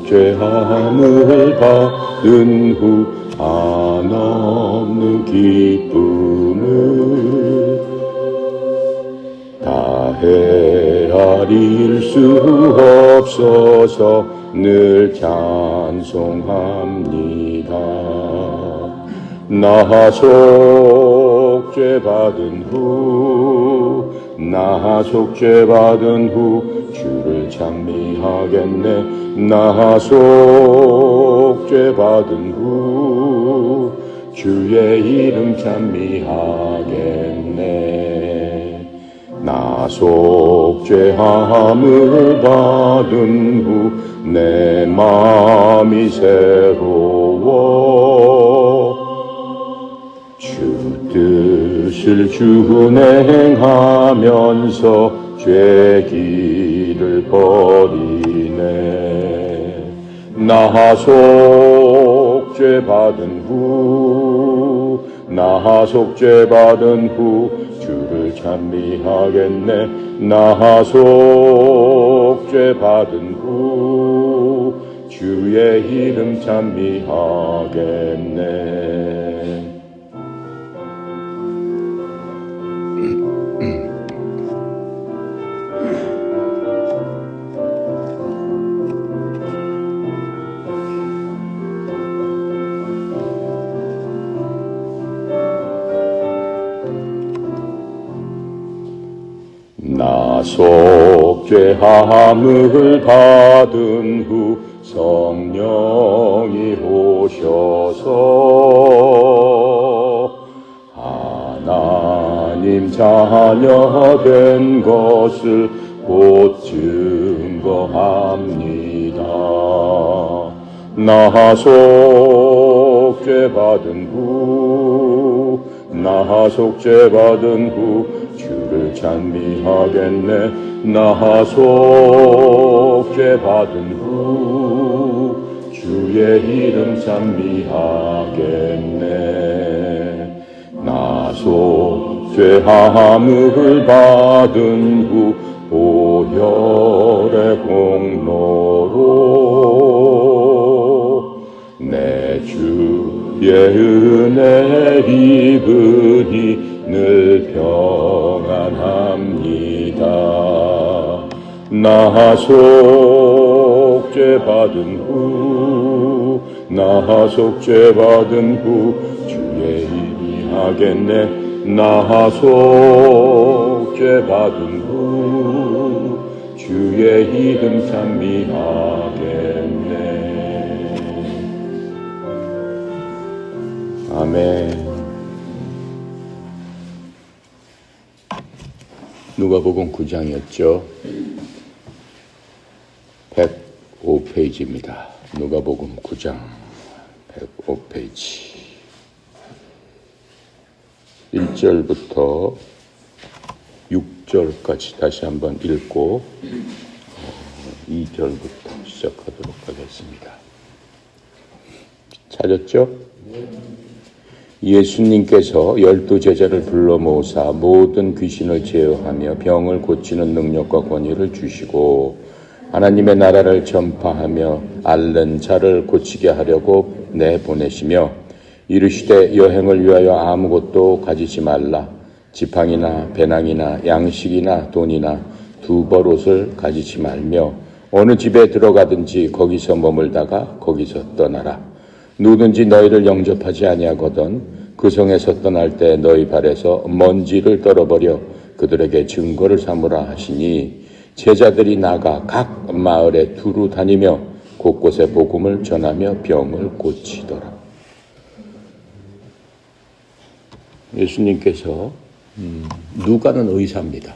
속죄함을 받은 후 한없는 기쁨을 다 헤아릴 수 없어서 늘 찬송합니다. 나 속죄받은 후 주를 찬미하겠네. 나 속죄받은 후 주의 이름 찬미하겠네. 나 속죄함을 받은 후 내 마음이 새로워 주 뜻을 준행하면서 죄 길을 버리네. 나 속죄받은 후 주를 찬미하겠네. 나 속죄받은 후 주의 이름 찬미하겠네. 나 속죄함을 받은 후 성령이 오셔서 하나님 자녀 된 것을 곧 증거합니다. 나 속죄받은 후 주를 찬미하겠네. 나 속죄받은 후 주의 이름 찬미하겠네. 나 속죄함을 받은 후 보혈의 공로로 내 주의 은혜 입으니 늘 평안합니다. 나 속죄받은 후 주의 일이 하겠네. 나 속죄받은 후 주의 이름 찬미하겠네. 아멘. 누가복음 9장이었죠. 105페이지입니다. 누가복음 9장 105페이지 1절부터 6절까지 다시 한번 읽고 2절부터 시작하도록 하겠습니다. 찾았죠? 예수님께서 12 제자를 불러 모으사 모든 귀신을 제어하며 병을 고치는 능력과 권위를 주시고 하나님의 나라를 전파하며 앓는 자를 고치게 하려고 내보내시며 이르시되 여행을 위하여 아무것도 가지지 말라. 지팡이나 배낭이나 양식이나 돈이나 두벌옷을 가지지 말며 어느 집에 들어가든지 거기서 머물다가 거기서 떠나라. 누구든지 너희를 영접하지 아니하거든 그 성에서 떠날 때 너희 발에서 먼지를 떨어버려 그들에게 증거를 삼으라 하시니 제자들이 나가 각 마을에 두루 다니며 곳곳에 복음을 전하며 병을 고치더라. 예수님께서 누가는 의사입니다.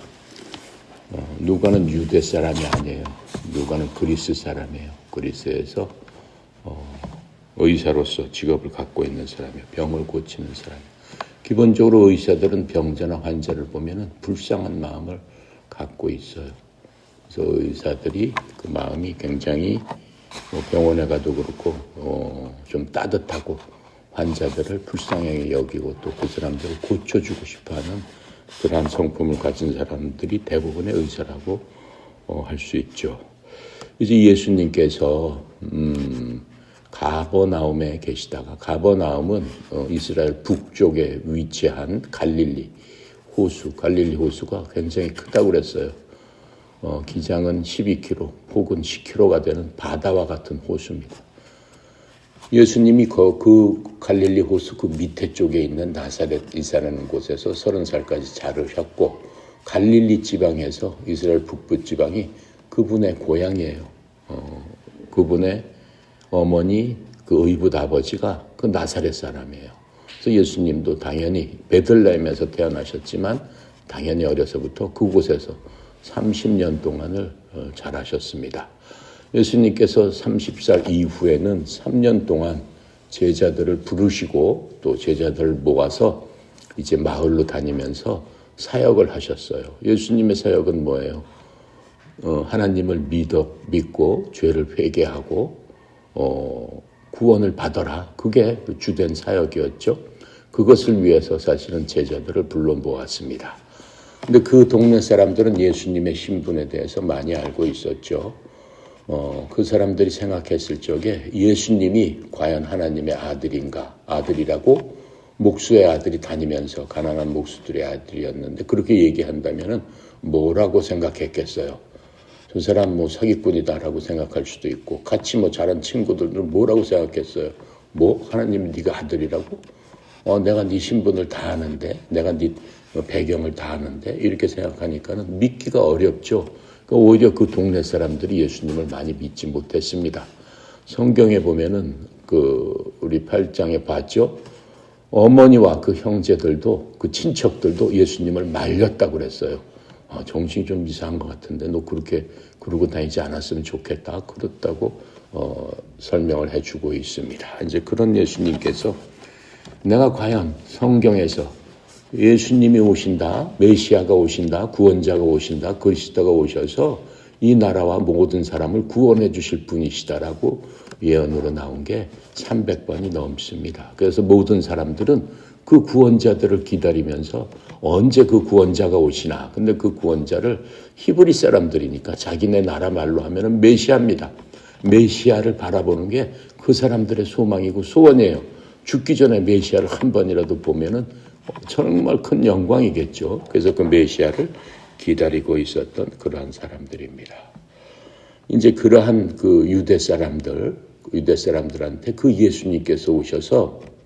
누가는 유대 사람이 아니에요. 누가는 그리스 사람이에요. 그리스에서 의사로서 직업을 갖고 있는 사람이에요. 병을 고치는 사람이에요. 기본적으로 의사들은 병자나 환자를 보면 불쌍한 마음을 갖고 있어요. 그래서 의사들이 그 마음이 굉장히 병원에 가도 그렇고 좀 따뜻하고 환자들을 불쌍하게 여기고 또 그 사람들을 고쳐주고 싶어하는 그러한 성품을 가진 사람들이 대부분의 의사라고 할 수 있죠. 이제 예수님께서 가버나움에 계시다가, 가버나움은 이스라엘 북쪽에 위치한 갈릴리 호수가 굉장히 크다고 그랬어요. 기장은 12km 혹은 10km가 되는 바다와 같은 호수입니다. 예수님이 그 갈릴리 호수 그 밑에 쪽에 있는 나사렛이라는 곳에서 30살까지 자르셨고, 갈릴리 지방에서 이스라엘 북부 지방이 그분의 고향이에요. 그분의 어머니, 그 의붓 아버지가 그 나사렛 사람이에요. 그래서 예수님도 당연히 베들레헴에서 태어나셨지만 당연히 어려서부터 그곳에서 30년 동안을 자라셨습니다. 예수님께서 30살 이후에는 3년 동안 제자들을 부르시고 또 제자들을 모아서 이제 마을로 다니면서 사역을 하셨어요. 예수님의 사역은 뭐예요? 하나님을 믿고 죄를 회개하고 구원을 받아라. 그게 주된 사역이었죠. 그것을 위해서 사실은 제자들을 불러 모았습니다. 근데 그 동네 사람들은 예수님의 신분에 대해서 많이 알고 있었죠. 그 사람들이 생각했을 적에 예수님이 과연 하나님의 아들이라고 목수의 아들이 다니면서 가난한 목수들의 아들이었는데 그렇게 얘기한다면은 뭐라고 생각했겠어요? 저 사람 사기꾼이다라고 생각할 수도 있고, 같이 자란 친구들은 뭐라고 생각했어요? 하나님이 네가 아들이라고? 내가 네 신분을 다 아는데, 내가 네 배경을 다 아는데, 이렇게 생각하니까는 믿기가 어렵죠. 그러니까 오히려 그 동네 사람들이 예수님을 많이 믿지 못했습니다. 성경에 보면은 우리 8장에 봤죠. 어머니와 그 형제들도, 그 친척들도 예수님을 말렸다고 그랬어요. 정신이 좀 이상한 것 같은데 너 그렇게 그러고 다니지 않았으면 좋겠다. 그렇다고 설명을 해주고 있습니다. 이제 그런 예수님께서 내가 과연 성경에서 예수님이 오신다, 메시아가 오신다, 구원자가 오신다, 그리스도가 오셔서 이 나라와 모든 사람을 구원해 주실 분이시다라고 예언으로 나온 게 300번이 넘습니다. 그래서 모든 사람들은 그 구원자들을 기다리면서 언제 그 구원자가 오시나. 근데 그 구원자를 히브리 사람들이니까 자기네 나라 말로 하면은 메시아입니다. 메시아를 바라보는 게 그 사람들의 소망이고 소원이에요. 죽기 전에 메시아를 한 번이라도 보면은 정말 큰 영광이겠죠. 그래서 그 메시아를 기다리고 있었던 그러한 사람들입니다. 이제 그러한 그 유대 사람들한테 그 예수님께서 오셔서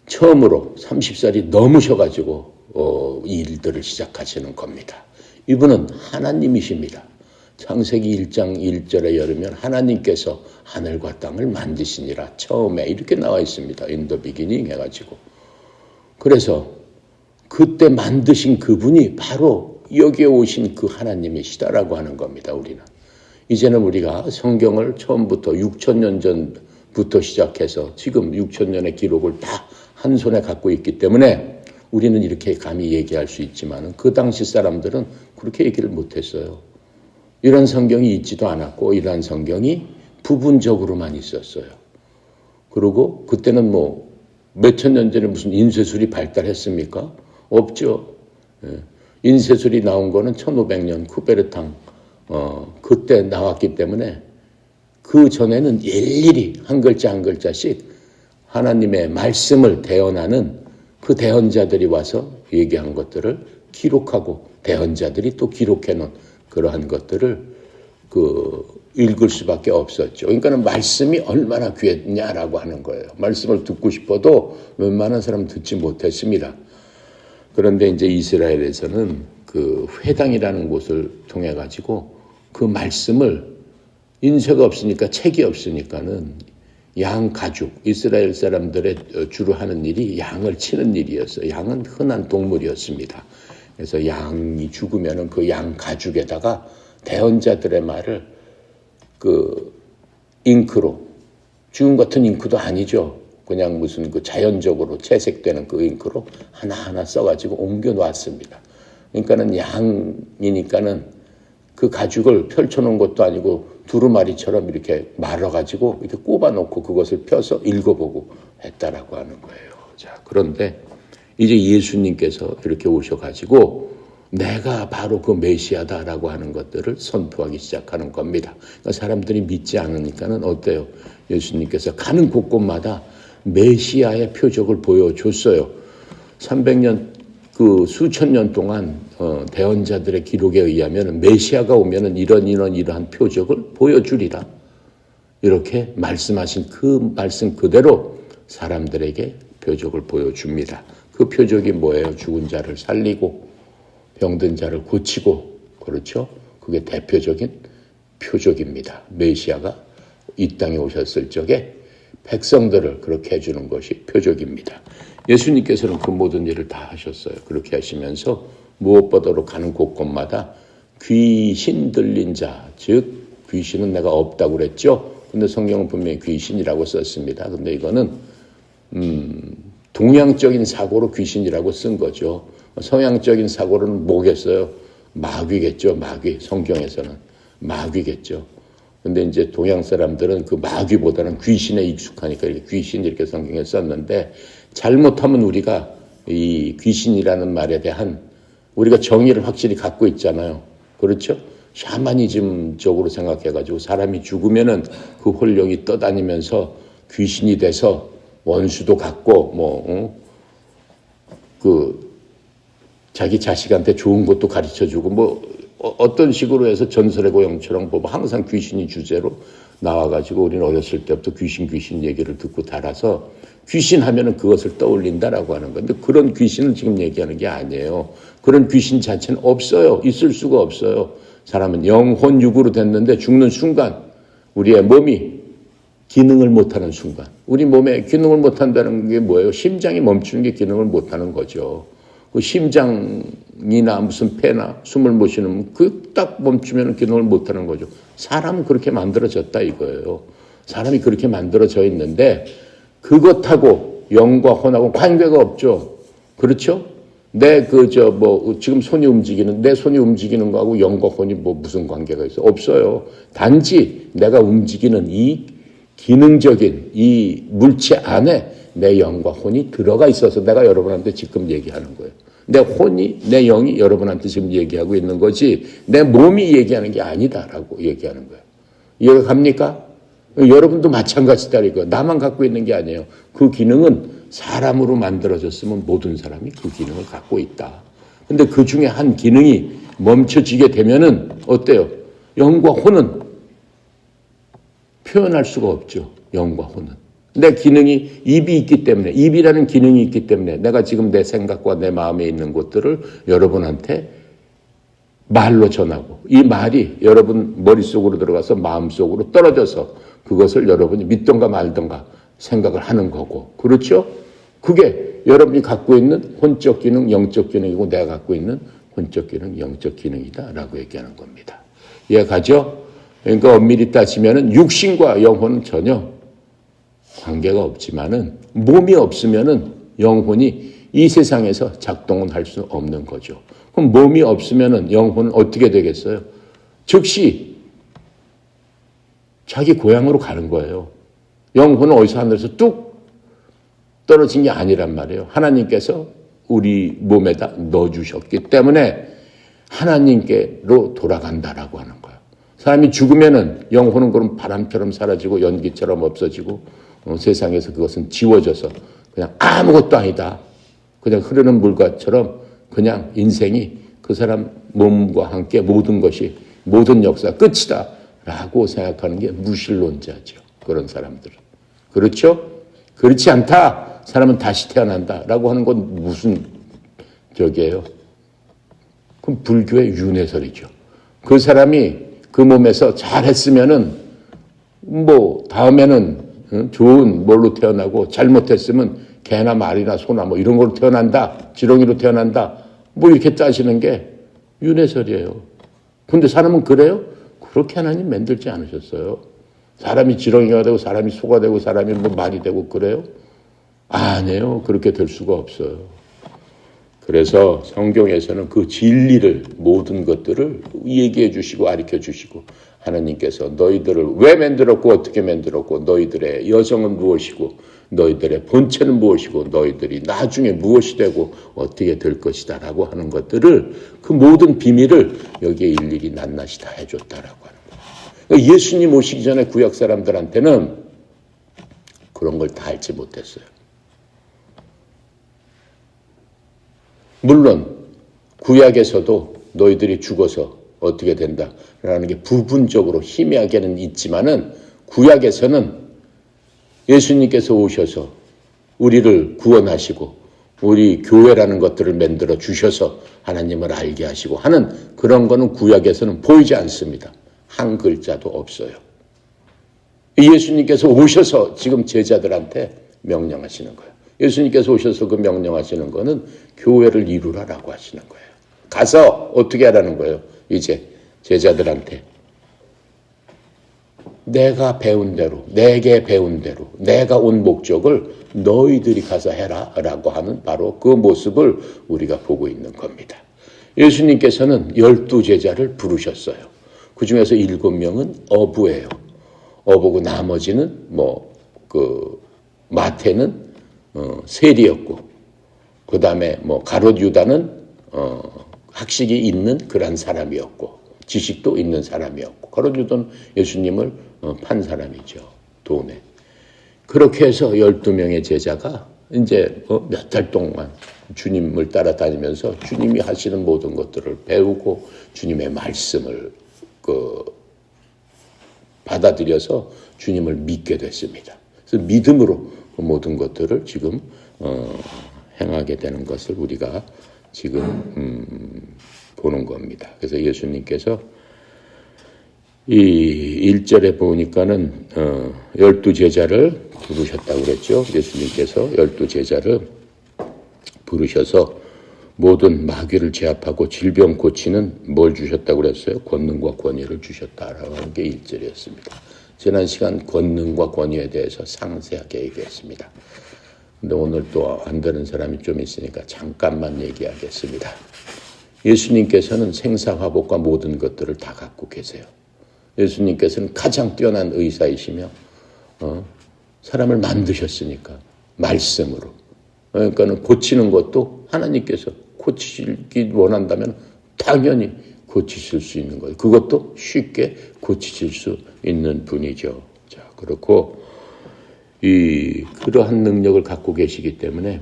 처음으로 30살이 넘으셔가지고 일들을 시작하시는 겁니다. 이분은 하나님이십니다. 창세기 1장 1절에 열으면 하나님께서 하늘과 땅을 만드시니라 처음에 이렇게 나와 있습니다. In the beginning 해가지고. 그래서 그때 만드신 그분이 바로 여기에 오신 그 하나님이시다라고 하는 겁니다. 우리는. 이제는 우리가 성경을 처음부터 6,000년 전부터 시작해서 지금 6,000년의 기록을 다 한 손에 갖고 있기 때문에 우리는 이렇게 감히 얘기할 수 있지만 그 당시 사람들은 그렇게 얘기를 못했어요. 이런 성경이 있지도 않았고 이러한 성경이 부분적으로만 있었어요. 그리고 그때는 몇천 년 전에 무슨 인쇄술이 발달했습니까? 없죠. 인쇄술이 나온 거는 1500년 쿠베르탕 그때 나왔기 때문에 그 전에는 일일이 한 글자 한 글자씩 하나님의 말씀을 대언하는 그 대언자들이 와서 얘기한 것들을 기록하고 대언자들이 또 기록해 놓은 그러한 것들을 읽을 수밖에 없었죠. 그러니까는 말씀이 얼마나 귀했냐라고 하는 거예요. 말씀을 듣고 싶어도 웬만한 사람 듣지 못했습니다. 그런데 이제 이스라엘에서는 그 회당이라는 곳을 통해 가지고 그 말씀을 인쇄가 없으니까 책이 없으니까는 양 가죽, 이스라엘 사람들의 주로 하는 일이 양을 치는 일이었어요. 양은 흔한 동물이었습니다. 그래서 양이 죽으면은 그 양 가죽에다가 대언자들의 말을 잉크로, 지금 같은 잉크도 아니죠. 그냥 무슨 자연적으로 채색되는 그 잉크로 하나하나 써가지고 옮겨 놨습니다. 그러니까는 양이니까는 그 가죽을 펼쳐놓은 것도 아니고 두루마리처럼 이렇게 말아가지고 이렇게 꼽아놓고 그것을 펴서 읽어보고 했다라고 하는 거예요. 자, 그런데 이제 예수님께서 이렇게 오셔가지고 내가 바로 그 메시아다라고 하는 것들을 선포하기 시작하는 겁니다. 그러니까 사람들이 믿지 않으니까는 어때요? 예수님께서 가는 곳곳마다 메시아의 표적을 보여줬어요. 300년 그 수천 년 동안 대언자들의 기록에 의하면 메시아가 오면은 이러한 표적을 보여주리라. 이렇게 말씀하신 그 말씀 그대로 사람들에게 표적을 보여줍니다. 그 표적이 뭐예요? 죽은 자를 살리고 병든 자를 고치고, 그렇죠? 그게 대표적인 표적입니다. 메시아가 이 땅에 오셨을 적에 백성들을 그렇게 해주는 것이 표적입니다. 예수님께서는 그 모든 일을 다 하셨어요. 그렇게 하시면서 무엇보다도 가는 곳곳마다 귀신 들린 자, 즉 귀신은 내가 없다고 그랬죠. 근데 성경은 분명히 귀신이라고 썼습니다. 근데 이거는 동양적인 사고로 귀신이라고 쓴 거죠. 서양적인 사고로는 뭐겠어요? 마귀겠죠. 마귀. 성경에서는 마귀겠죠. 근데 이제 동양 사람들은 그 마귀보다는 귀신에 익숙하니까 이렇게 귀신 이렇게 성경에 썼는데, 잘못하면 우리가 이 귀신이라는 말에 대한 우리가 정의를 확실히 갖고 있잖아요. 그렇죠? 샤머니즘적으로 생각해가지고 사람이 죽으면은 그 혼령이 떠다니면서 귀신이 돼서 원수도 갖고 자기 자식한테 좋은 것도 가르쳐주고 어떤 식으로 해서 전설의 고향처럼 항상 귀신이 주제로 나와가지고 우리는 어렸을 때부터 귀신 얘기를 듣고 달아서 귀신 하면은 그것을 떠올린다라고 하는 건데, 그런 귀신은 지금 얘기하는 게 아니에요. 그런 귀신 자체는 없어요. 있을 수가 없어요. 사람은 영혼 육으로 됐는데 죽는 순간 우리의 몸이 기능을 못하는 순간, 우리 몸에 기능을 못한다는 게 뭐예요? 심장이 멈추는 게 기능을 못하는 거죠. 그 심장이나 무슨 폐나 숨을 못 쉬는 그 딱 멈추면 기능을 못하는 거죠. 사람은 그렇게 만들어졌다 이거예요. 사람이 그렇게 만들어져 있는데 그것하고 영과 혼하고 관계가 없죠. 그렇죠? 지금 손이 움직이는, 내 손이 움직이는 거하고 영과 혼이 무슨 관계가 있어? 없어요. 단지 내가 움직이는 이 기능적인 이 물체 안에 내 영과 혼이 들어가 있어서 내가 여러분한테 지금 얘기하는 거예요. 내 혼이, 내 영이 여러분한테 지금 얘기하고 있는 거지 내 몸이 얘기하는 게 아니다라고 얘기하는 거예요. 이해가 갑니까? 여러분도 마찬가지다 이거. 나만 갖고 있는 게 아니에요. 그 기능은 사람으로 만들어졌으면 모든 사람이 그 기능을 갖고 있다. 근데 그 중에 한 기능이 멈춰지게 되면은 어때요? 영과 혼은 표현할 수가 없죠. 영과 혼은. 내 기능이 입이 있기 때문에, 입이라는 기능이 있기 때문에 내가 지금 내 생각과 내 마음에 있는 것들을 여러분한테 말로 전하고, 이 말이 여러분 머릿속으로 들어가서 마음속으로 떨어져서 그것을 여러분이 믿던가 말던가 생각을 하는 거고, 그렇죠? 그게 여러분이 갖고 있는 혼적 기능, 영적 기능이고 내가 갖고 있는 혼적 기능, 영적 기능이다라고 얘기하는 겁니다. 이해가죠? 그러니까 엄밀히 따지면은 육신과 영혼은 전혀 관계가 없지만은 몸이 없으면은 영혼이 이 세상에서 작동은 할 수 없는 거죠. 그럼 몸이 없으면은 영혼은 어떻게 되겠어요? 즉시 자기 고향으로 가는 거예요. 영혼은 어디서 하늘에서 뚝 떨어진 게 아니란 말이에요. 하나님께서 우리 몸에다 넣어주셨기 때문에 하나님께로 돌아간다라고 하는 거예요. 사람이 죽으면은 영혼은 그럼 바람처럼 사라지고 연기처럼 없어지고 세상에서 그것은 지워져서 그냥 아무것도 아니다. 그냥 흐르는 물과처럼 그냥 인생이 그 사람 몸과 함께 모든 것이, 모든 역사 끝이다 라고 생각하는 게 무신론자죠. 그런 사람들은. 그렇죠? 그렇지 않다. 사람은 다시 태어난다 라고 하는 건 무슨 적이에요? 그럼 불교의 윤회설이죠. 그 사람이 그 몸에서 잘했으면은 다음에는 좋은 뭘로 태어나고, 잘못했으면 개나 말이나 소나 이런 걸로 태어난다. 지렁이로 태어난다. 이렇게 따지는 게 윤회설이에요. 근데 사람은 그래요? 그렇게 하나님 만들지 않으셨어요. 사람이 지렁이가 되고 사람이 소가 되고 사람이 말이 되고 그래요? 아니에요. 그렇게 될 수가 없어요. 그래서 성경에서는 그 진리를, 모든 것들을 얘기해 주시고 가르쳐 주시고, 하나님께서 너희들을 왜 만들었고 어떻게 만들었고, 너희들의 여성은 무엇이고 너희들의 본체는 무엇이고 너희들이 나중에 무엇이 되고 어떻게 될 것이다 라고 하는 것들을 그 모든 비밀을 여기에 일일이 낱낱이 다 해줬다라고 하는 거예요. 그러니까 예수님 오시기 전에 구약 사람들한테는 그런 걸 다 알지 못했어요. 물론 구약에서도 너희들이 죽어서 어떻게 된다라는 게 부분적으로 희미하게는 있지만은 구약에서는 예수님께서 오셔서 우리를 구원하시고 우리 교회라는 것들을 만들어 주셔서 하나님을 알게 하시고 하는 그런 거는 구약에서는 보이지 않습니다. 한 글자도 없어요. 예수님께서 오셔서 지금 제자들한테 명령하시는 거예요. 예수님께서 오셔서 그 명령하시는 거는 교회를 이루라라고 하시는 거예요. 가서 어떻게 하라는 거예요? 이제 제자들한테 내가 배운 대로, 내게 배운 대로, 내가 온 목적을 너희들이 가서 해라 라고 하는 바로 그 모습을 우리가 보고 있는 겁니다. 예수님께서는 12제자를 부르셨어요. 그 중에서 7명은 어부예요. 어부고 나머지는 마태는 세리였고, 그 다음에 가롯 유다는 학식이 있는 그런 사람이었고, 지식도 있는 사람이었고, 가롯 유다는 예수님을 판 사람이죠. 돈에. 그렇게 해서 12명의 제자가 이제 몇 달 동안 주님을 따라다니면서 주님이 하시는 모든 것들을 배우고 주님의 말씀을 받아들여서 주님을 믿게 됐습니다. 그래서 믿음으로 그 모든 것들을 지금 행하게 되는 것을 우리가 지금 보는 겁니다. 그래서 예수님께서 이 1절에 보니까는 12제자를 부르셨다고 그랬죠. 예수님께서 12제자를 부르셔서 모든 마귀를 제압하고 질병 고치는 뭘 주셨다고 그랬어요? 권능과 권위를 주셨다라고 하는 게 1절이었습니다. 지난 시간 권능과 권위에 대해서 상세하게 얘기했습니다. 근데 오늘 또 안 되는 사람이 좀 있으니까 잠깐만 얘기하겠습니다. 예수님께서는 생사화복과 모든 것들을 다 갖고 계세요. 예수님께서는 가장 뛰어난 의사이시며 사람을 만드셨으니까 말씀으로. 그러니까는 고치는 것도 하나님께서 고치기 원한다면 당연히 고치실 수 있는 거예요. 그것도 쉽게 고치실 수 있는 분이죠. 자, 그렇고 그러한 능력을 갖고 계시기 때문에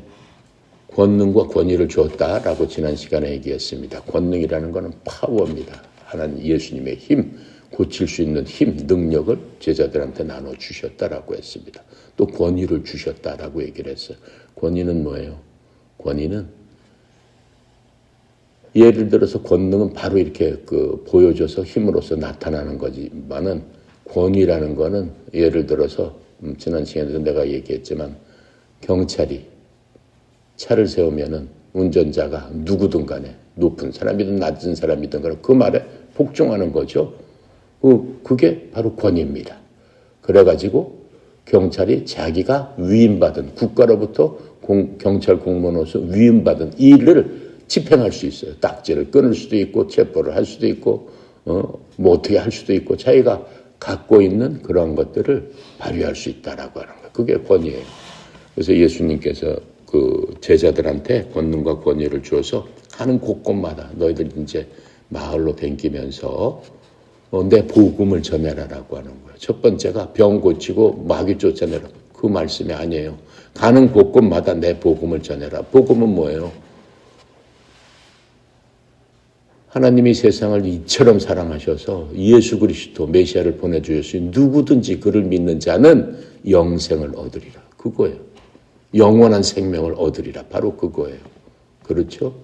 권능과 권위를 주었다라고 지난 시간에 얘기했습니다. 권능이라는 것은 파워입니다. 하나님 예수님의 힘, 고칠 수 있는 힘, 능력을 제자들한테 나눠주셨다라고 했습니다. 또 권위를 주셨다라고 얘기를 했어요. 권위는 뭐예요? 권위는 예를 들어서 권능은 바로 이렇게 보여줘서 힘으로써 나타나는 거지만은 권위라는 거는 예를 들어서 지난 시간에도 내가 얘기했지만 경찰이 차를 세우면은 운전자가 누구든 간에 높은 사람이든 낮은 사람이든 간에 그 말에 복종하는 거죠. 그게 바로 권위입니다. 그래가지고 경찰이 자기가 위임받은 국가로부터 경찰 공무원으로서 위임받은 일을 집행할 수 있어요. 딱지를 끊을 수도 있고 체포를 할 수도 있고 어떻게 할 수도 있고 자기가 갖고 있는 그런 것들을 발휘할 수 있다라고 하는 거예요. 그게 권위예요. 그래서 예수님께서 그 제자들한테 권능과 권위를 주어서 가는 곳곳마다 너희들 이제 마을로 댕기면서 내 복음을 전해라라고 하는 거예요. 첫 번째가 병 고치고 마귀 쫓아내라. 그 말씀이 아니에요. 가는 곳곳마다 내 복음을 전해라. 복음은 뭐예요? 하나님이 세상을 이처럼 사랑하셔서 예수 그리스도 메시아를 보내주셨으니 누구든지 그를 믿는 자는 영생을 얻으리라. 그거예요. 영원한 생명을 얻으리라. 바로 그거예요. 그렇죠?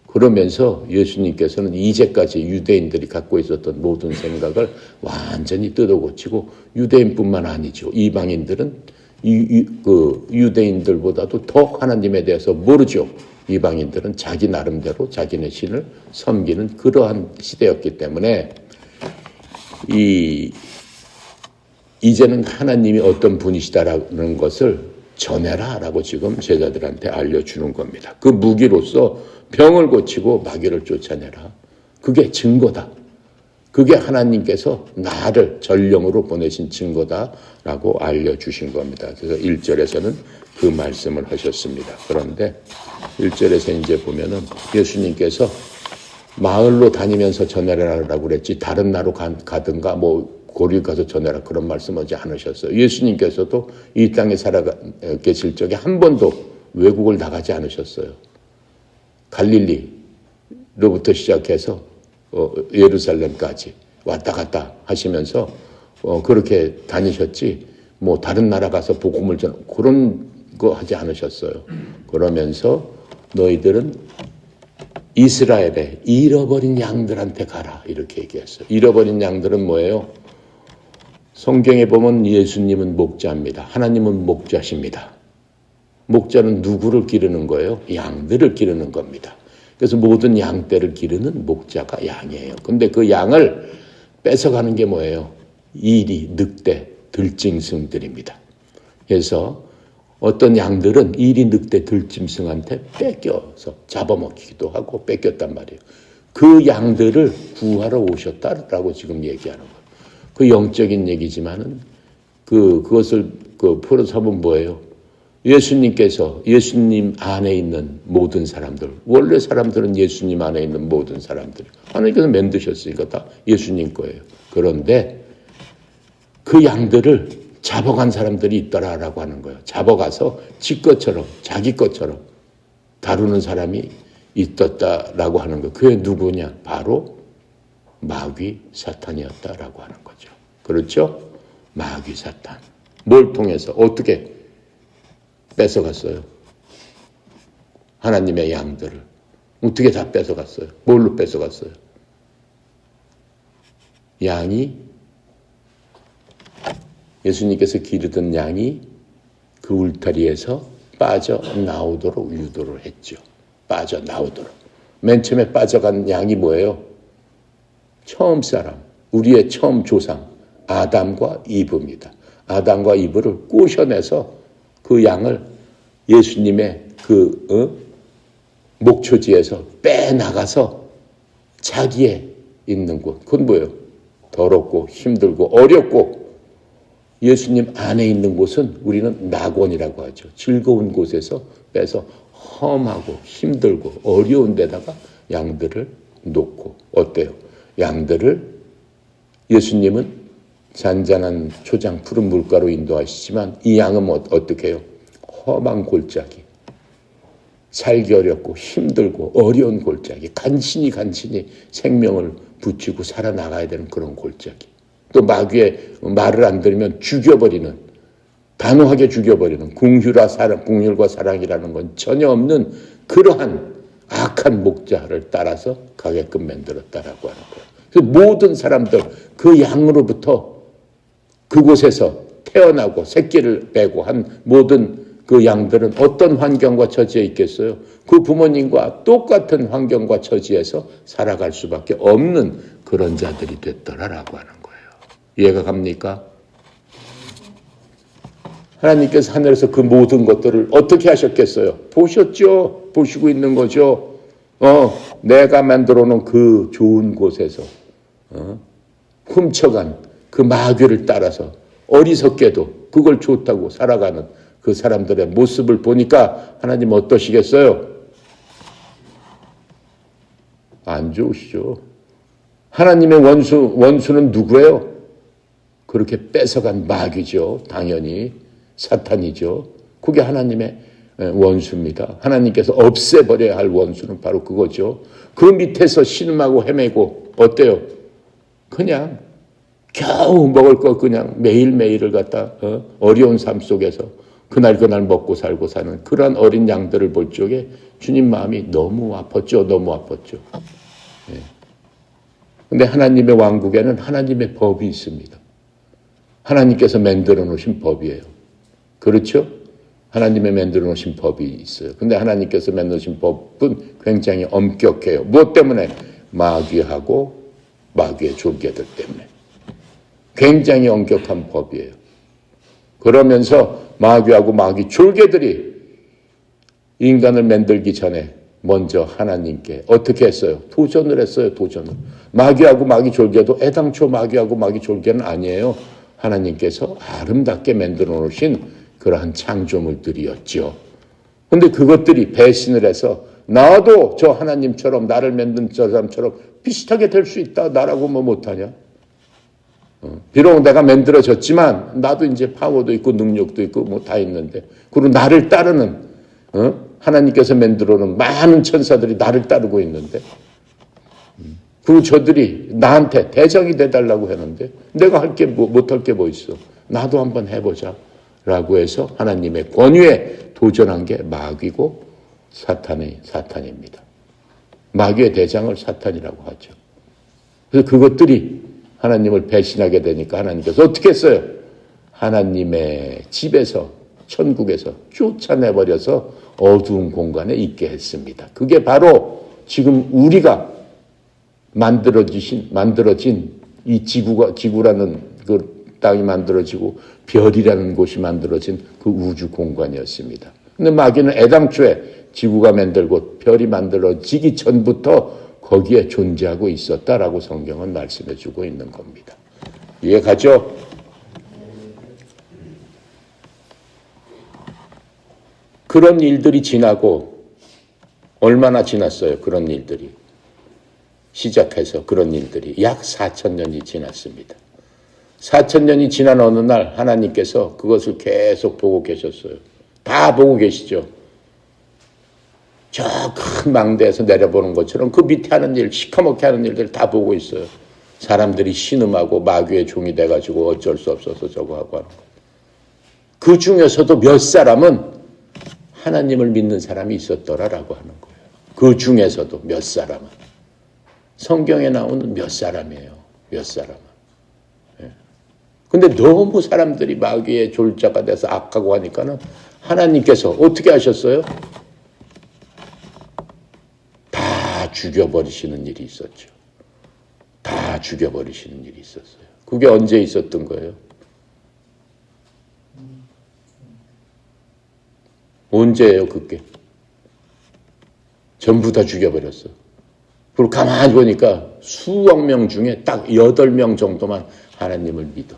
그러면서 예수님께서는 이제까지 유대인들이 갖고 있었던 모든 생각을 완전히 뜯어고치고 유대인뿐만 아니죠. 이방인들은 유대인들보다도 더 하나님에 대해서 모르죠. 이방인들은 자기 나름대로 자기네 신을 섬기는 그러한 시대였기 때문에 이제는 하나님이 어떤 분이시다라는 것을 전해라라고 지금 제자들한테 알려주는 겁니다. 그 무기로서 병을 고치고 마귀를 쫓아내라. 그게 증거다. 그게 하나님께서 나를 전령으로 보내신 증거다라고 알려주신 겁니다. 그래서 1절에서는 그 말씀을 하셨습니다. 그런데 1절에서 이제 보면은 예수님께서 마을로 다니면서 전하라고 그랬지 다른 나라로 가든가 뭐 고리 가서 전하라 그런 말씀하지 않으셨어요. 예수님께서도 이 땅에 살아 계실 적에 한 번도 외국을 나가지 않으셨어요. 갈릴리로부터 시작해서 예루살렘까지 왔다 갔다 하시면서 그렇게 다니셨지 뭐 다른 나라 가서 복음을 전 그런 거 하지 않으셨어요. 그러면서 너희들은 이스라엘의 잃어버린 양들한테 가라 이렇게 얘기했어요. 잃어버린 양들은 뭐예요? 성경에 보면 예수님은 목자입니다. 하나님은 목자십니다. 목자는 누구를 기르는 거예요? 양들을 기르는 겁니다. 그래서 모든 양떼를 기르는 목자가 양이에요. 근데 그 양을 뺏어가는 게 뭐예요? 이리, 늑대, 들짐승들입니다. 그래서 어떤 양들은 이리, 늑대, 들짐승한테 뺏겨서 잡아먹히기도 하고 뺏겼단 말이에요. 그 양들을 구하러 오셨다라고 지금 얘기하는 거예요. 그 영적인 얘기지만은 그것을 풀어서 보면 뭐예요? 예수님께서 예수님 안에 있는 모든 사람들, 원래 사람들은 예수님 안에 있는 모든 사람들, 하나님께서 만드셨으니까 다 예수님 거예요. 그런데 그 양들을 잡아간 사람들이 있더라라고 하는 거예요. 잡아가서 지 것처럼, 자기 것처럼 다루는 사람이 있었다라고 하는 거예요. 그게 누구냐? 바로 마귀 사탄이었다라고 하는 거죠. 그렇죠? 마귀 사탄. 뭘 통해서 어떻게 뺏어갔어요? 하나님의 양들을. 어떻게 다 뺏어갔어요? 뭘로 뺏어갔어요? 양이, 예수님께서 기르던 양이 그 울타리에서 빠져나오도록 유도를 했죠. 빠져나오도록. 맨 처음에 빠져간 양이 뭐예요? 처음 사람, 우리의 처음 조상, 아담과 이브입니다. 아담과 이브를 꼬셔내서 그 양을 예수님의 목초지에서 빼나가서 자기의 있는 곳, 그건 뭐예요? 더럽고 힘들고 어렵고 예수님 안에 있는 곳은 우리는 낙원이라고 하죠. 즐거운 곳에서 빼서 험하고 힘들고 어려운 데다가 양들을 놓고 어때요? 양들을 예수님은 잔잔한 초장 푸른 물가로 인도하시지만 이 양은 어떻게 해요? 험한 골짜기, 살기 어렵고 힘들고 어려운 골짜기, 간신히 생명을 붙이고 살아나가야 되는 그런 골짜기. 또 마귀의 말을 안 들으면 죽여버리는, 단호하게 죽여버리는 궁휼과 사랑이라는 건 전혀 없는 그러한 악한 목자를 따라서 가게끔 만들었다라고 하는 거예요. 그래서 모든 사람들 그 양으로부터 그곳에서 태어나고 새끼를 빼고 한 모든 그 양들은 어떤 환경과 처지에 있겠어요? 그 부모님과 똑같은 환경과 처지에서 살아갈 수밖에 없는 그런 자들이 됐더라라고 하는 거예요. 이해가 갑니까? 하나님께서 하늘에서 그 모든 것들을 어떻게 하셨겠어요? 보셨죠? 보시고 있는 거죠. 내가 만들어 놓은 그 좋은 곳에서 훔쳐간 그 마귀를 따라서 어리석게도 그걸 좋다고 살아가는 그 사람들의 모습을 보니까 하나님 어떠시겠어요? 안 좋으시죠. 하나님의 원수는 누구예요? 그렇게 뺏어간 마귀죠. 당연히 사탄이죠. 그게 하나님의 원수입니다. 하나님께서 없애버려야 할 원수는 바로 그거죠. 그 밑에서 신음하고 헤매고 어때요? 그냥 겨우 먹을 거 그냥 매일매일을 갖다 어려운 삶 속에서 그날 먹고 살고 사는 그런 어린 양들을 볼 적에 주님 마음이 너무 아팠죠. 너무 아팠죠. 그런데 하나님의 왕국에는 하나님의 법이 있습니다. 하나님께서 만들어 놓으신 법이에요. 그렇죠? 하나님의 만들어 놓으신 법이 있어요. 근데 하나님께서 만들어 놓으신 법은 굉장히 엄격해요. 무엇 때문에? 마귀하고 마귀의 졸개들 때문에. 굉장히 엄격한 법이에요. 그러면서 마귀하고 마귀 졸개들이 인간을 만들기 전에 먼저 하나님께 어떻게 했어요? 도전을 했어요. 도전을. 마귀하고 마귀 졸개도 애당초 마귀하고 마귀 졸개는 아니에요. 하나님께서 아름답게 만들어 놓으신 그러한 창조물들이었죠. 근데 그것들이 배신을 해서 나도 저 하나님처럼 나를 만든 저 사람처럼 비슷하게 될 수 있다. 나라고 뭐 못하냐? 비록 내가 만들어졌지만 나도 이제 파워도 있고 능력도 있고 뭐 다 있는데 그리고 나를 따르는 하나님께서 만들어 놓은 많은 천사들이 나를 따르고 있는데 그리고 저들이 나한테 대장이 돼달라고 하는데 내가 할 게 못할 게 뭐 있어. 나도 한번 해보자 라고 해서 하나님의 권위에 도전한 게 마귀고 사탄입니다. 마귀의 대장을 사탄이라고 하죠. 그래서 그것들이 하나님을 배신하게 되니까 하나님께서 어떻게 했어요? 하나님의 집에서 천국에서 쫓아내버려서 어두운 공간에 있게 했습니다. 그게 바로 지금 우리가 만들어진 이 지구라는 그 땅이 만들어지고 별이라는 곳이 만들어진 그 우주 공간이었습니다. 근데 마귀는 애당초에 지구가 만들고 별이 만들어지기 전부터 거기에 존재하고 있었다라고 성경은 말씀해 주고 있는 겁니다. 이해가죠? 그런 일들이 지나고 얼마나 지났어요? 그런 일들이. 시작해서 그런 일들이 약 4,000년이 지났습니다. 4,000년이 지난 어느 날 하나님께서 그것을 계속 보고 계셨어요. 다 보고 계시죠. 저 큰 망대에서 내려보는 것처럼 그 밑에 하는 일, 시커멓게 하는 일들 다 보고 있어요. 사람들이 신음하고 마귀의 종이 돼가지고 어쩔 수 없어서 저거 하고 하는 거예요. 그 중에서도 몇 사람은 하나님을 믿는 사람이 있었더라라고 하는 거예요. 그 중에서도 몇 사람은. 성경에 나오는 몇 사람이에요. 몇 사람은. 근데 너무 사람들이 마귀의 졸자가 돼서 악하고 하니까는 하나님께서 어떻게 하셨어요? 다 죽여버리시는 일이 있었죠. 다 죽여버리시는 일이 있었어요. 그게 언제 있었던 거예요? 언제예요, 그게? 전부 다 죽여버렸어. 그리고 가만히 보니까 수억 명 중에 딱 8명 정도만 하나님을 믿어.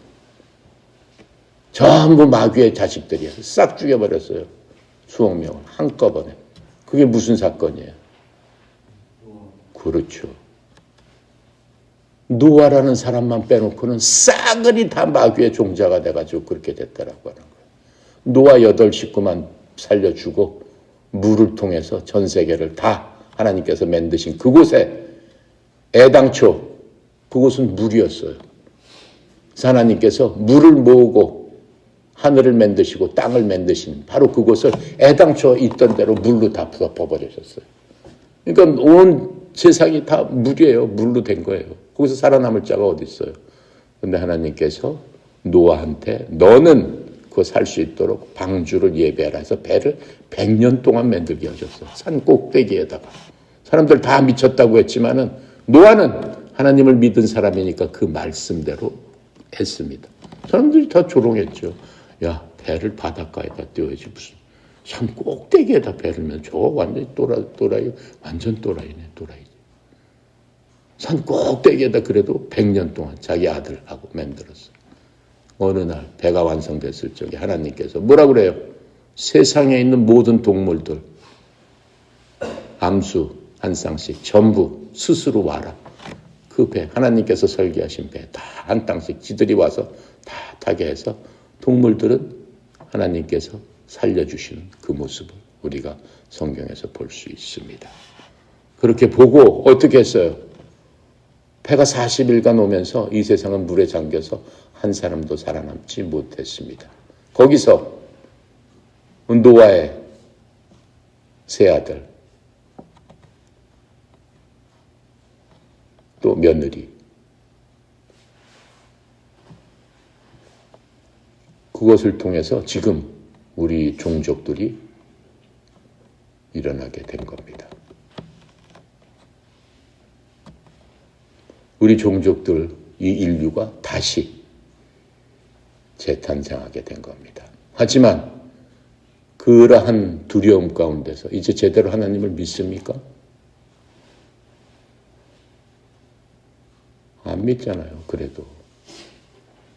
전부 마귀의 자식들이야. 싹 죽여버렸어요. 수억 명을 한꺼번에. 그게 무슨 사건이에요? 그렇죠. 노아라는 사람만 빼놓고는 싸그리 다 마귀의 종자가 돼가지고 그렇게 됐다라고 하는 거예요. 노아 8 식구만 살려주고 물을 통해서 전 세계를 다 하나님께서 만드신 그곳에 애당초 그곳은 물이었어요. 하나님께서 물을 모으고 하늘을 만드시고 땅을 만드신 바로 그곳을 애당초 있던 대로 물로 다 덮어버리셨어요. 그러니까 온 세상이 다 물이에요. 물로 된 거예요. 거기서 살아남을 자가 어디 있어요. 그런데 하나님께서 노아한테 너는 그거 살 수 있도록 방주를 예배하라 해서 배를 100년 동안 만들게 하셨어요. 산 꼭대기에다가. 사람들 다 미쳤다고 했지만은 노아는 하나님을 믿은 사람이니까 그 말씀대로 했습니다. 사람들이 다 조롱했죠. 야, 배를 바닷가에다 띄워야지 무슨 산 꼭대기에다 배를 면 저 완전히 또라이 완전 또라이네. 산 꼭대기에다 그래도 100년 동안 자기 아들하고 만들었어요. 어느 날 배가 완성됐을 적에 하나님께서 뭐라 그래요? 세상에 있는 모든 동물들 암수 한 쌍씩 전부 스스로 와라. 그 배 하나님께서 설계하신 배 다 한 땅씩 지들이 와서 다 타게 해서 동물들은 하나님께서 살려주시는 그 모습을 우리가 성경에서 볼 수 있습니다. 그렇게 보고 어떻게 했어요? 배가 40일간 오면서 이 세상은 물에 잠겨서 한 사람도 살아남지 못했습니다. 거기서 노아의 세 아들 또 며느리 그것을 통해서 지금 우리 종족들이 일어나게 된 겁니다. 우리 종족들, 이 인류가 다시 재탄생하게 된 겁니다. 하지만 그러한 두려움 가운데서 이제 제대로 하나님을 믿습니까? 안 믿잖아요. 그래도.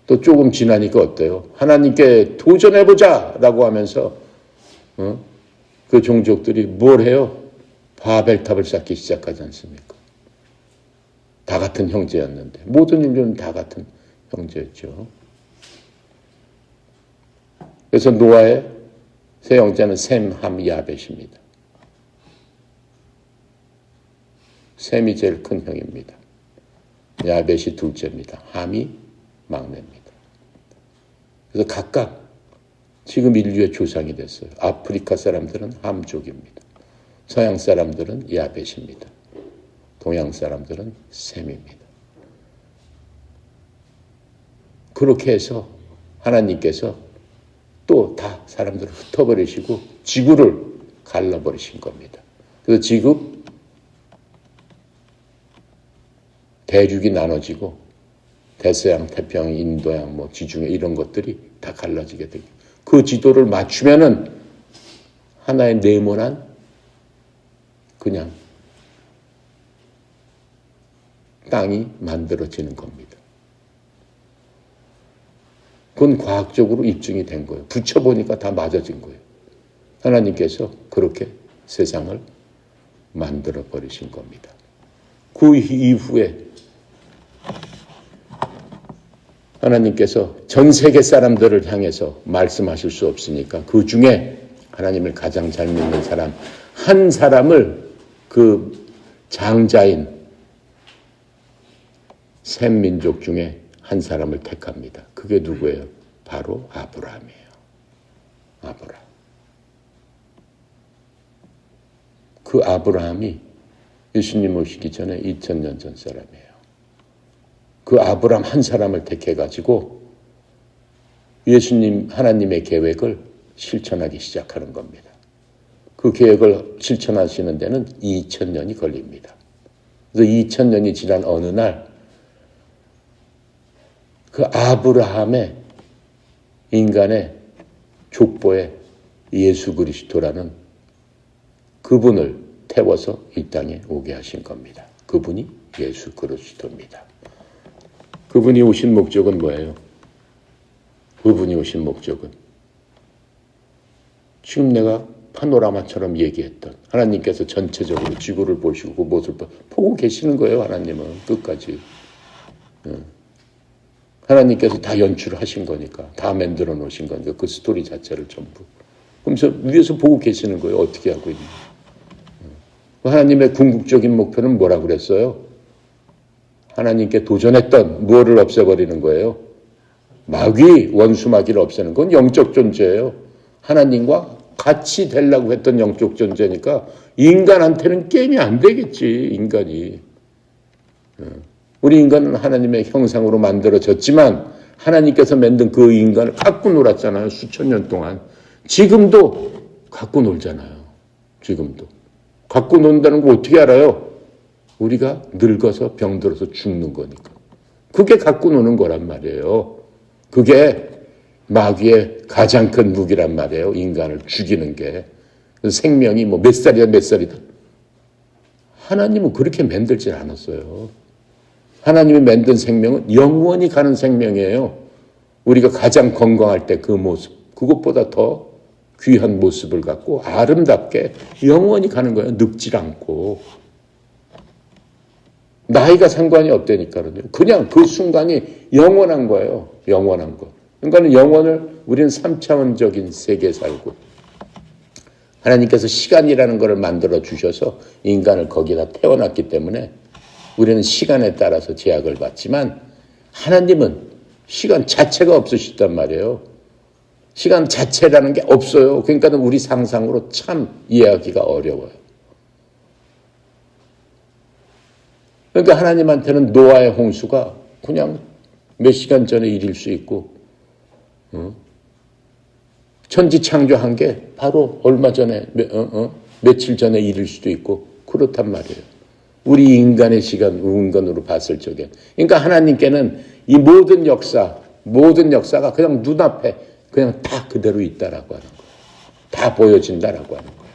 또 조금 지나니까 어때요? 하나님께 도전해보자 라고 하면서 그 종족들이 뭘 해요? 바벨탑을 쌓기 시작하지 않습니까? 다 같은 형제였는데 모든 인류는 다 같은 형제였죠. 그래서 노아의 세 형제는 셈, 함, 야벳입니다. 셈이 제일 큰 형입니다. 야벳이 둘째입니다. 함이 막내입니다. 그래서 각각 지금 인류의 조상이 됐어요. 아프리카 사람들은 함족입니다. 서양 사람들은 야벳입니다. 동양 사람들은 셈입니다. 그렇게 해서 하나님께서 또 다 사람들을 흩어버리시고 지구를 갈라버리신 겁니다. 그래서 지금 대륙이 나눠지고 대서양, 태평양, 인도양, 지중해 이런 것들이 다 갈라지게 되고 그 지도를 맞추면은 하나의 네모난 그냥 땅이 만들어지는 겁니다. 그건 과학적으로 입증이 된 거예요. 붙여보니까 다 맞아진 거예요. 하나님께서 그렇게 세상을 만들어버리신 겁니다. 그 이후에 하나님께서 전 세계 사람들을 향해서 말씀하실 수 없으니까 그 중에 하나님을 가장 잘 믿는 사람 한 사람을 그 장자인 셈 민족 중에 한 사람을 택합니다. 그게 누구예요? 바로 아브라함이에요. 아브라함. 그 아브라함이 예수님 오시기 전에 2000년 전 사람이에요. 그 아브라함 한 사람을 택해가지고 예수님 하나님의 계획을 실천하기 시작하는 겁니다. 그 계획을 실천하시는 데는 2000년이 걸립니다. 그래서 2000년이 지난 어느 날 그 아브라함의 인간의 족보에 예수 그리스도라는 그분을 태워서 이 땅에 오게 하신 겁니다. 그분이 예수 그리스도입니다. 그분이 오신 목적은 뭐예요? 그분이 오신 목적은 지금 내가 파노라마처럼 얘기했던 하나님께서 전체적으로 지구를 보시고 그 모습을 보고 계시는 거예요. 하나님은 끝까지. 하나님께서 다 연출을 하신 거니까 다 만들어 놓으신 거니까 그 스토리 자체를 전부. 그러면서 위에서 보고 계시는 거예요. 어떻게 하고 있는지. 하나님의 궁극적인 목표는 뭐라고 그랬어요? 하나님께 도전했던 무엇을 없애버리는 거예요? 마귀, 원수 마귀를 없애는 건 영적 존재예요. 하나님과 같이 되려고 했던 영적 존재니까 인간한테는 게임이 안 되겠지, 인간이. 우리 인간은 하나님의 형상으로 만들어졌지만 하나님께서 만든 그 인간을 갖고 놀았잖아요. 수천 년 동안. 지금도 갖고 놀잖아요. 지금도. 갖고 논다는 거 어떻게 알아요? 우리가 늙어서 병들어서 죽는 거니까. 그게 갖고 노는 거란 말이에요. 그게 마귀의 가장 큰 무기란 말이에요. 인간을 죽이는 게. 생명이 몇 살이다 몇 살이다. 하나님은 그렇게 만들지 않았어요. 하나님이 만든 생명은 영원히 가는 생명이에요. 우리가 가장 건강할 때 그 모습, 그것보다 더 귀한 모습을 갖고 아름답게 영원히 가는 거예요. 늙질 않고. 나이가 상관이 없다니까요. 그냥 그 순간이 영원한 거예요. 영원한 거. 그러니까 영원을 우리는 3차원적인 세계에 살고 하나님께서 시간이라는 것을 만들어 주셔서 인간을 거기다 태워놨기 때문에 우리는 시간에 따라서 제약을 받지만 하나님은 시간 자체가 없으시단 말이에요. 시간 자체라는 게 없어요. 그러니까 우리 상상으로 참 이해하기가 어려워요. 그러니까 하나님한테는 노아의 홍수가 그냥 몇 시간 전의 일일 수 있고 천지 창조한 게 바로 얼마 전에 며칠 전의 일일 수도 있고 그렇단 말이에요. 우리 인간의 시간, 인간으로 봤을 적에. 그러니까 하나님께는 이 모든 역사가 그냥 눈앞에 그냥 다 그대로 있다라고 하는 거예요. 다 보여진다라고 하는 거예요.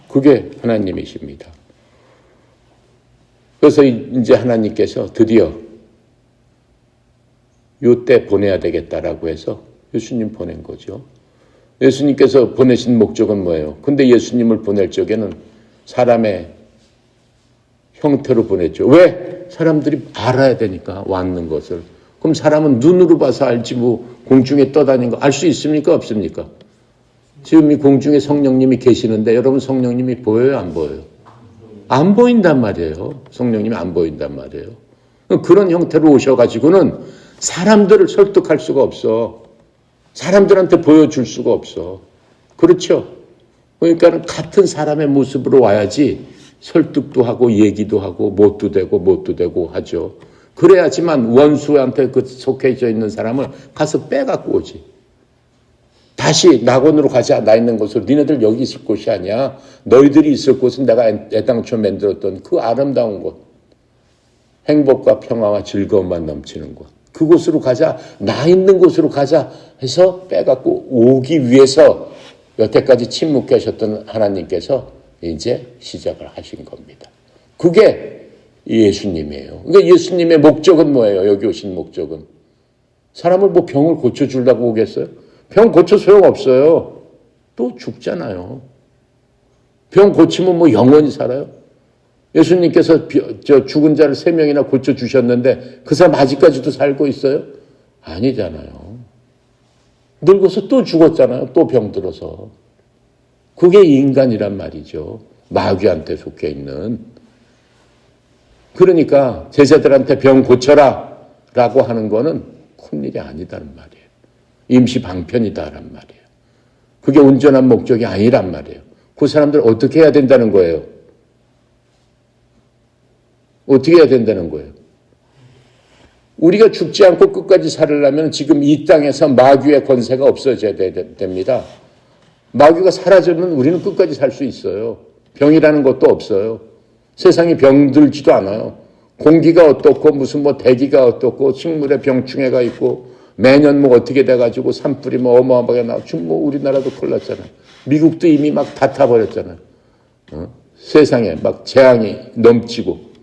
그게 하나님이십니다. 그래서 이제 하나님께서 드디어 요때 보내야 되겠다라고 해서 예수님 보낸 거죠. 예수님께서 보내신 목적은 뭐예요? 근데 예수님을 보낼 적에는 사람의 형태로 보냈죠. 왜? 사람들이 알아야 되니까 왔는 것을. 그럼 사람은 눈으로 봐서 알지 뭐 공중에 떠다니는 거 알 수 있습니까? 없습니까? 지금 이 공중에 성령님이 계시는데 여러분 성령님이 보여요? 안 보여요? 안 보인단 말이에요. 성령님이 안 보인단 말이에요. 그런 형태로 오셔가지고는 사람들을 설득할 수가 없어. 사람들한테 보여줄 수가 없어. 그렇죠? 그러니까 같은 사람의 모습으로 와야지 설득도 하고 얘기도 하고 못도 되고 하죠. 그래야지만 원수한테 그 속해져 있는 사람을 가서 빼갖고 오지. 다시 낙원으로 가자. 나 있는 곳으로. 니네들 여기 있을 곳이 아니야. 너희들이 있을 곳은 내가 애당초 만들었던 그 아름다운 곳. 행복과 평화와 즐거움만 넘치는 곳. 그곳으로 가자. 나 있는 곳으로 가자 해서 빼갖고 오기 위해서 여태까지 침묵하셨던 하나님께서 이제 시작을 하신 겁니다. 그게 예수님이에요. 그러니까 예수님의 목적은 뭐예요? 여기 오신 목적은. 사람을 뭐 병을 고쳐주려고 오겠어요? 병 고쳐 소용없어요. 또 죽잖아요. 병 고치면 뭐 영원히 살아요? 예수님께서 죽은 자를 3명이나 고쳐주셨는데 그 사람 아직까지도 살고 있어요? 아니잖아요. 늙어서 또 죽었잖아요. 또 병들어서. 그게 인간이란 말이죠. 마귀한테 속해 있는. 그러니까 제자들한테 병 고쳐라 라고 하는 거는 큰일이 아니다는 말이에요. 임시 방편이다란 말이에요. 그게 온전한 목적이 아니란 말이에요. 그 사람들 어떻게 해야 된다는 거예요? 어떻게 해야 된다는 거예요? 우리가 죽지 않고 끝까지 살으려면 지금 이 땅에서 마귀의 권세가 없어져야 됩니다. 마귀가 사라지면 우리는 끝까지 살 수 있어요. 병이라는 것도 없어요. 세상에 병들지도 않아요. 공기가 어떻고 무슨 뭐 대기가 어떻고 식물에 병충해가 있고 매년 뭐 어떻게 돼가지고 산불이 뭐 어마어마하게 나오고 뭐 우리나라도 큰일 났잖아요. 미국도 이미 막 다 타버렸잖아요. 세상에 막 재앙이 넘치고.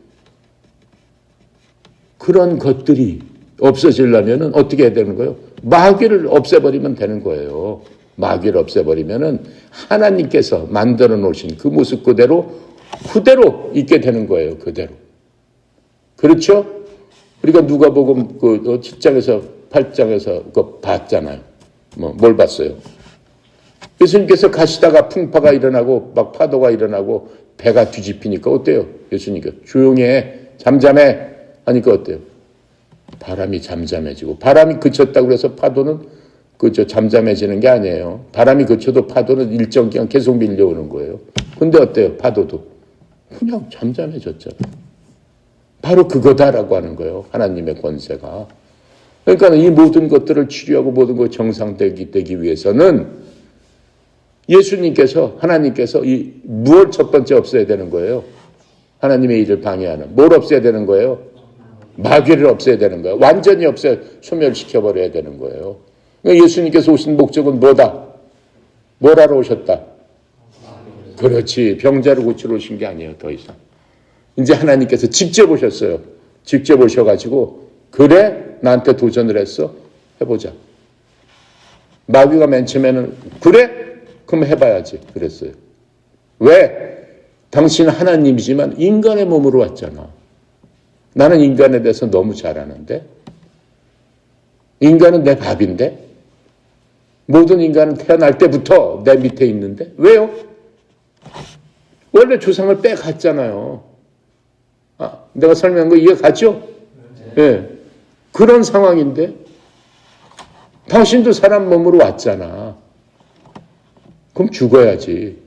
그런 것들이 없어지려면 어떻게 해야 되는 거예요? 마귀를 없애버리면 되는 거예요. 마귀를 없애버리면은 하나님께서 만들어 놓으신 그 모습 그대로 있게 되는 거예요. 그대로. 그렇죠? 우리가 누가복음 그 7장에서 8장에서 그거 봤잖아요. 뭘 봤어요? 예수님께서 가시다가 풍파가 일어나고 막 파도가 일어나고 배가 뒤집히니까 어때요? 예수님께서 조용히 해. 잠잠해. 하니까 어때요? 바람이 잠잠해지고 바람이 그쳤다고 해서 파도는 잠잠해지는 게 아니에요. 바람이 그쳐도 파도는 일정 기간 계속 밀려오는 거예요. 근데 어때요? 파도도 그냥 잠잠해졌잖아요. 바로 그거다라고 하는 거예요. 하나님의 권세가. 그러니까 이 모든 것들을 치료하고 모든 것 정상되기 위해서는 예수님께서 하나님께서 무엇 첫 번째 없애야 되는 거예요? 하나님의 일을 방해하는 뭘 없애야 되는 거예요? 마귀를 없애야 되는 거예요. 완전히 소멸시켜버려야 되는 거예요. 그러니까 예수님께서 오신 목적은 뭐다? 뭘 하러 오셨다? 그렇지. 병자를 고치러 오신 게 아니에요. 더 이상. 이제 하나님께서 직접 오셨어요. 직접 오셔가지고 그래? 나한테 도전을 했어? 해보자. 마귀가 맨 처음에는 그래? 그럼 해봐야지. 그랬어요. 왜? 당신은 하나님이지만 인간의 몸으로 왔잖아. 나는 인간에 대해서 너무 잘 아는데 인간은 내 밥인데 모든 인간은 태어날 때부터 내 밑에 있는데 왜요? 원래 조상을 빼갔잖아요. 내가 설명한 거 이해가죠? 네. 그런 상황인데 당신도 사람 몸으로 왔잖아. 그럼 죽어야지.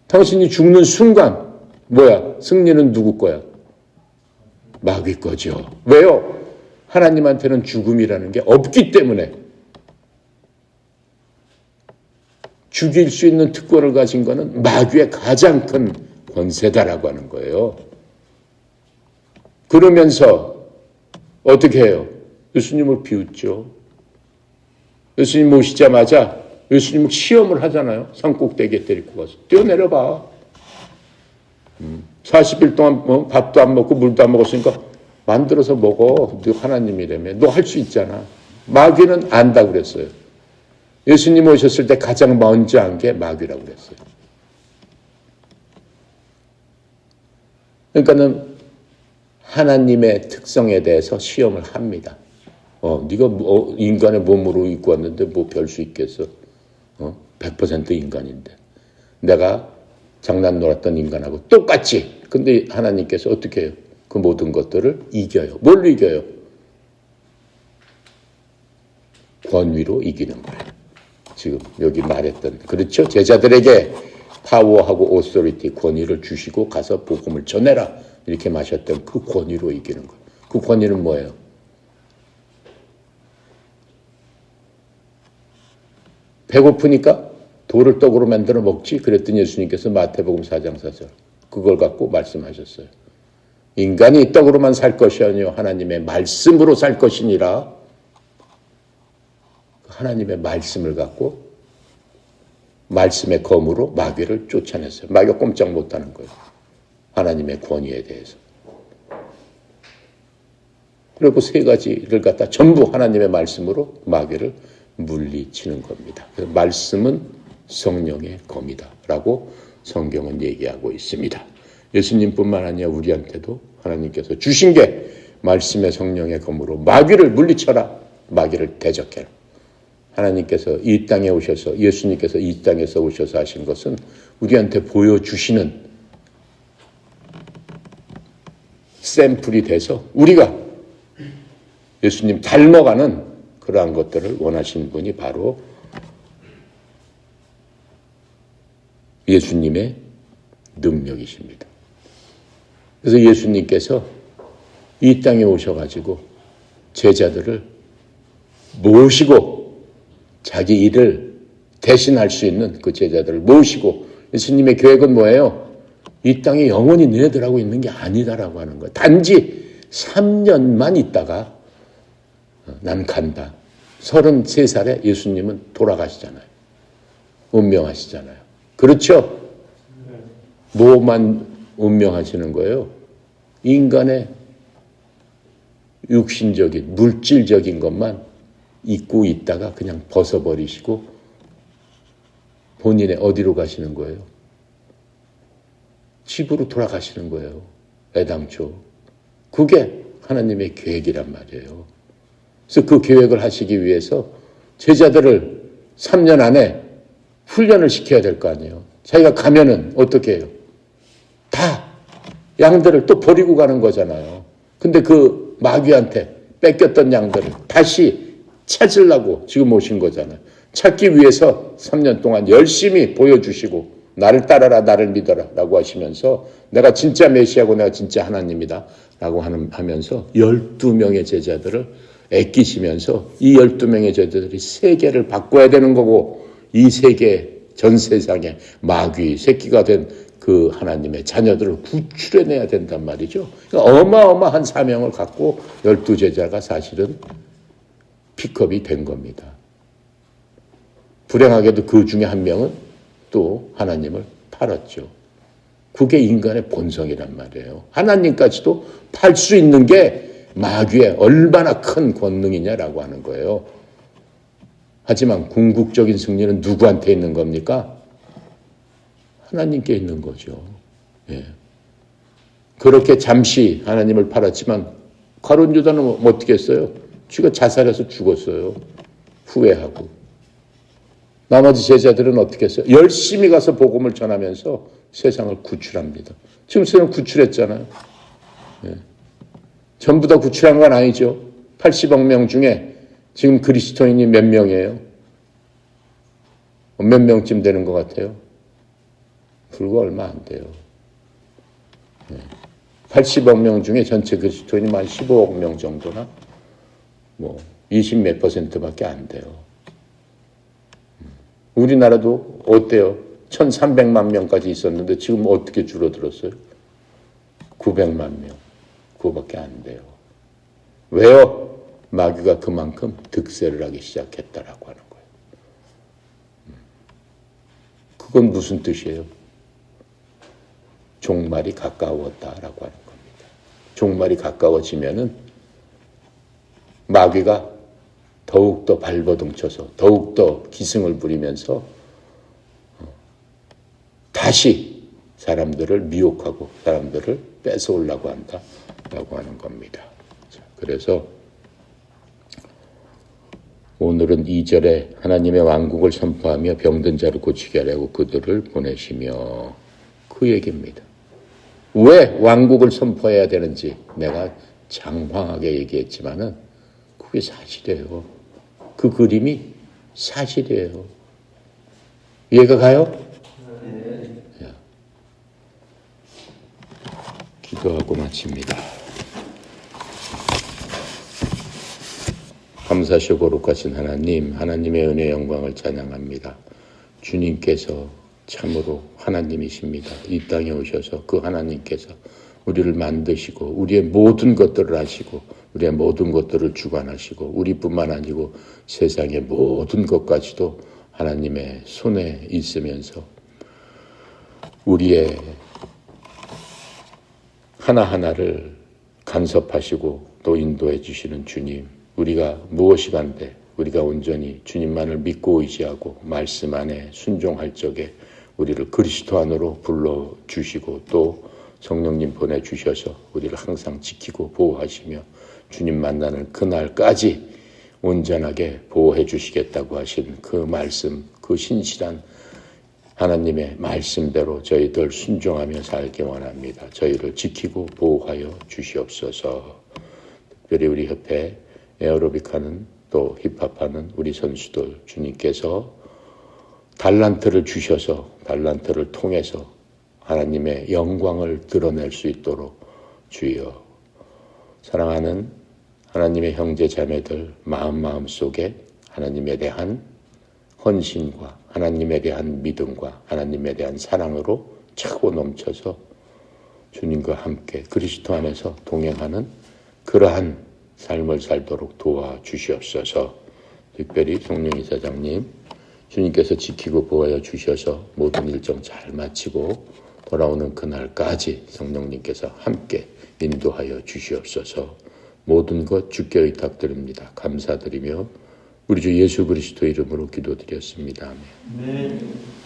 당신이 죽는 순간 뭐야? 승리는 누구 거야? 마귀 거죠. 왜요? 하나님한테는 죽음이라는 게 없기 때문에. 죽일 수 있는 특권을 가진 것은 마귀의 가장 큰 권세다라고 하는 거예요. 그러면서 어떻게 해요? 예수님을 비웃죠. 예수님 오시자마자 예수님은 시험을 하잖아요. 산꼭대기에 데리고 가서. 뛰어내려봐. 40일 동안 밥도 안 먹고 물도 안 먹었으니까 만들어서 먹어. 너 하나님이라며. 너 할 수 있잖아. 마귀는 안다고 그랬어요. 예수님 오셨을 때 가장 먼저 한 게 마귀라고 그랬어요. 그러니까는 하나님의 특성에 대해서 시험을 합니다. 네가 인간의 몸으로 입고 왔는데 뭐 별 수 있겠어? 100% 인간인데. 내가 장난 놀았던 인간하고 똑같지. 근데 하나님께서 어떻게 해요? 그 모든 것들을 이겨요. 뭘로 이겨요? 권위로 이기는 거예요. 지금 여기 말했던, 그렇죠? 제자들에게 파워하고 오소리티, 권위를 주시고 가서 복음을 전해라. 이렇게 마셨던 그 권위로 이기는 거예요. 그 권위는 뭐예요? 배고프니까 돌을 떡으로 만들어 먹지. 그랬더니 예수님께서 마태복음 4장 4절 그걸 갖고 말씀하셨어요. 인간이 떡으로만 살 것이 아니요 하나님의 말씀으로 살 것이니라. 하나님의 말씀을 갖고 말씀의 검으로 마귀를 쫓아냈어요. 마귀가 꼼짝 못하는 거예요. 하나님의 권위에 대해서. 그리고 세 가지를 갖다 전부 하나님의 말씀으로 마귀를 물리치는 겁니다. 그래서 말씀은 성령의 검이다 라고 성경은 얘기하고 있습니다. 예수님뿐만 아니라 우리한테도 하나님께서 주신 게 말씀의 성령의 검으로 마귀를 물리쳐라. 마귀를 대적해라. 하나님께서 이 땅에 오셔서, 예수님께서 이 땅에서 오셔서 하신 것은 우리한테 보여주시는 샘플이 돼서 우리가 예수님 닮아가는 그러한 것들을 원하시는 분이 바로 예수님의 능력이십니다. 그래서 예수님께서 이 땅에 오셔가지고 제자들을 모시고 자기 일을 대신할 수 있는 그 제자들을 모시고, 예수님의 계획은 뭐예요? 이 땅에 영원히 너희들하고 있는 게 아니다라고 하는 거예요. 단지 3년만 있다가 난 간다. 33살에 예수님은 돌아가시잖아요. 운명하시잖아요. 그렇죠? 뭐만 운명하시는 거예요? 인간의 육신적인, 물질적인 것만 잊고 있다가 그냥 벗어버리시고 본인의 어디로 가시는 거예요? 집으로 돌아가시는 거예요. 애당초. 그게 하나님의 계획이란 말이에요. 그래서 그 계획을 하시기 위해서 제자들을 3년 안에 훈련을 시켜야 될 거 아니에요. 자기가 가면은 어떻게 해요? 다 양들을 또 버리고 가는 거잖아요. 근데 그 마귀한테 뺏겼던 양들을 다시 찾으려고 지금 오신 거잖아요. 찾기 위해서 3년 동안 열심히 보여주시고 나를 따라라, 나를 믿어라 라고 하시면서 내가 진짜 메시아고 내가 진짜 하나님이다 라고 하면서 12명의 제자들을 애끼시면서 이 12명의 제자들이 세계를 바꿔야 되는 거고, 이 세계 전 세상에 마귀 새끼가 된 그 하나님의 자녀들을 구출해내야 된단 말이죠. 그러니까 어마어마한 사명을 갖고 12제자가 사실은 픽업이 된 겁니다. 불행하게도 그 중에 한 명은 또 하나님을 팔았죠. 그게 인간의 본성이란 말이에요. 하나님까지도 팔 수 있는 게 마귀의 얼마나 큰 권능이냐라고 하는 거예요. 하지만 궁극적인 승리는 누구한테 있는 겁니까? 하나님께 있는 거죠. 예. 그렇게 잠시 하나님을 팔았지만 가룟 유다는 어떻게 했어요? 쥐가 자살해서 죽었어요. 후회하고. 나머지 제자들은 어떻게 했어요? 열심히 가서 복음을 전하면서 세상을 구출합니다. 지금 세상 구출했잖아요. 예. 전부 다 구출한 건 아니죠. 80억 명 중에 지금 그리스도인이 몇 명이에요? 몇 명쯤 되는 것 같아요? 불과 얼마 안 돼요. 80억 명 중에 전체 그리스도인이 한 15억 명 정도나 20 몇 %밖에 안 돼요. 우리나라도 어때요? 1300만 명까지 있었는데 지금 어떻게 줄어들었어요? 900만 명. 그거밖에 안 돼요. 왜요? 마귀가 그만큼 득세를 하기 시작했다라고 하는 거예요. 그건 무슨 뜻이에요? 종말이 가까웠다라고 하는 겁니다. 종말이 가까워지면은 마귀가 더욱더 발버둥쳐서 더욱더 기승을 부리면서 다시 사람들을 미혹하고 사람들을 뺏어오려고 한다라고 하는 겁니다. 그래서 오늘은 2절에 하나님의 왕국을 선포하며 병든 자를 고치게 하려고 그들을 보내시며 그 얘기입니다. 왜 왕국을 선포해야 되는지 내가 장황하게 얘기했지만은 그게 사실이에요. 그 그림이 사실이에요. 이해가 가요? 네. 기도하고 마칩니다. 감사시오 거룩하신 하나님, 하나님의 은혜 영광을 찬양합니다. 주님께서 참으로 하나님이십니다. 이 땅에 오셔서 그 하나님께서 우리를 만드시고 우리의 모든 것들을 하시고 우리의 모든 것들을 주관하시고 우리뿐만 아니고 세상의 모든 것까지도 하나님의 손에 있으면서 우리의 하나하나를 간섭하시고 또 인도해 주시는 주님, 우리가 무엇이간데 우리가 온전히 주님만을 믿고 의지하고 말씀 안에 순종할 적에 우리를 그리스도 안으로 불러주시고 또 성령님 보내주셔서 우리를 항상 지키고 보호하시며 주님 만나는 그날까지 온전하게 보호해 주시겠다고 하신 그 말씀, 그 신실한 하나님의 말씀대로 저희들 순종하며 살기 원합니다. 저희를 지키고 보호하여 주시옵소서. 특별히 우리 협회 에어로빅하는 또 힙합하는 우리 선수들 주님께서 달란트를 주셔서 달란트를 통해서 하나님의 영광을 드러낼 수 있도록 주여 사랑하는 하나님의 형제 자매들 마음 속에 하나님에 대한 헌신과 하나님에 대한 믿음과 하나님에 대한 사랑으로 차고 넘쳐서 주님과 함께 그리스도 안에서 동행하는 그러한 삶을 살도록 도와주시옵소서. 특별히 송영 이사장님 주님께서 지키고 보호하여 주셔서 모든 일정 잘 마치고 돌아오는 그날까지 성령님께서 함께 인도하여 주시옵소서. 모든 것 주께 의탁드립니다. 감사드리며 우리 주 예수 그리스도 이름으로 기도드렸습니다. 아멘.